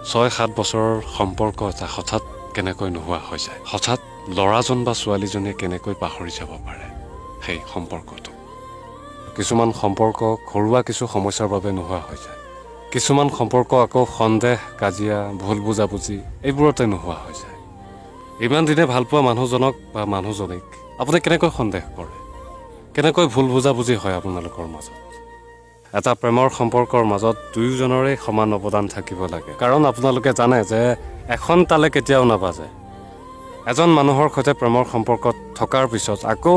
6-7 বছৰৰ সম্পৰ্ক এটা হঠাৎ কেনেকৈ নোহোৱা হৈ যায়, হঠাৎ ল'ৰাজন বা ছোৱালীজনীয়ে কেনেকৈ পাহৰি যাব পাৰে সেই সম্পৰ্কটো। কিছুমান সম্পৰ্ক ঘৰুৱা কিছু সমস্যাৰ বাবে নোহোৱা হৈ যায়, কিছুমান সম্পৰ্ক আকৌ সন্দেহ, কাজিয়া, ভুল বুজাবুজি এইবোৰতে নোহোৱা হৈ যায়। ইমান দিনে ভালপোৱা মানুহজনক বা মানুহজনীক আপুনি কেনেকৈ সন্দেহ কৰে, কেনেকৈ ভুল বুজাবুজি হয় আপোনালোকৰ মাজত। এটা প্ৰেমৰ সম্পৰ্কৰ মাজত দুয়োজনৰে সমান অৱদান থাকিব লাগে, কাৰণ আপোনালোকে জানে যে এখন তালে কেতিয়াও নাবাজে। এজন মানুহৰ সৈতে প্ৰেমৰ সম্পৰ্কত থকাৰ পিছত আকৌ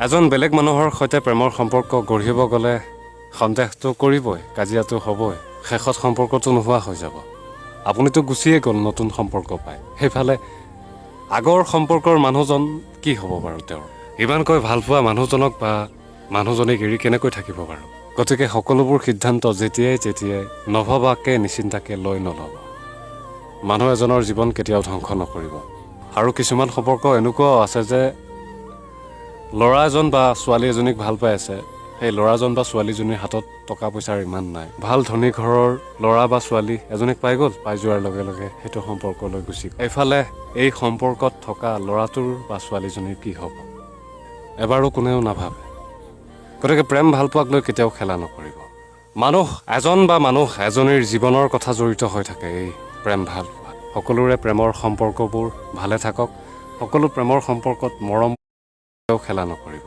এজন বেলেগ মানুহৰ সৈতে প্ৰেমৰ সম্পৰ্ক গঢ়িব গ'লে সন্দেহটো কৰিবই, কাজিয়াটো হ'বই, শেষত সম্পৰ্কটো নোহোৱা হৈ যাব। আপুনিতো গুচিয়ে গ'ল নতুন সম্পৰ্ক পাই, সেইফালে আগৰ সম্পৰ্কৰ মানুহজন কি হ'ব বাৰু তেওঁৰ? ইমানকৈ ভালপোৱা মানুহজনক বা মানুহজনীক এৰি কেনেকৈ থাকিব বাৰু? গতিকে সকলোবোৰ সিদ্ধান্ত যেতিয়াই তেতিয়াই নভবাকে নিচিন্তাকে লৈ নল'ব। মানুহ এজনৰ জীৱন কেতিয়াও ধ্বংস নকৰিব। আৰু কিছুমান সম্পৰ্ক এনেকুৱাও আছে যে ল'ৰা এজন বা ছোৱালী এজনীক ভাল পাই আছে, সেই ল'ৰাজন বা ছোৱালীজনীৰ হাতত টকা পইচাৰ ইমান নাই, ভাল ধনী ঘৰৰ ল'ৰা বা ছোৱালী এজনীক পাই গ'ল, পাই যোৱাৰ লগে লগে সেইটো সম্পৰ্কলৈ গুচি গ'ল। এইফালে এই সম্পৰ্কত থকা ল'ৰাটোৰ বা ছোৱালীজনীৰ কি হ'ব এবাৰো কোনেও নাভাবে। গতিকে প্ৰেম ভালপোৱাক লৈ কেতিয়াও খেলা নকৰিব। মানুহ এজন বা মানুহ এজনীৰ জীৱনৰ কথা জড়িত হৈ থাকে এই প্ৰেম ভালপোৱা। সকলোৰে প্ৰেমৰ সম্পৰ্কবোৰ ভালে থাকক, সকলো প্ৰেমৰ সম্পৰ্কত মৰম খেলা নকৰিব।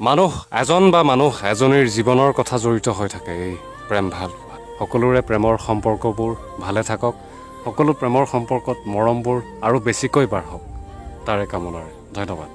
মানুহ এজন বা মানুহ এজনীৰ জীৱনৰ কথা জড়িত হৈ থাকে এই প্ৰেম ভালপোৱা। সকলোৰে প্ৰেমৰ সম্পৰ্কবোৰ ভালে থাকক, সকলো প্ৰেমৰ সম্পৰ্কত মৰমবোৰ আৰু বেছিকৈ বাঢ়ক, তাৰে কামনাৰে। ধন্যবাদ।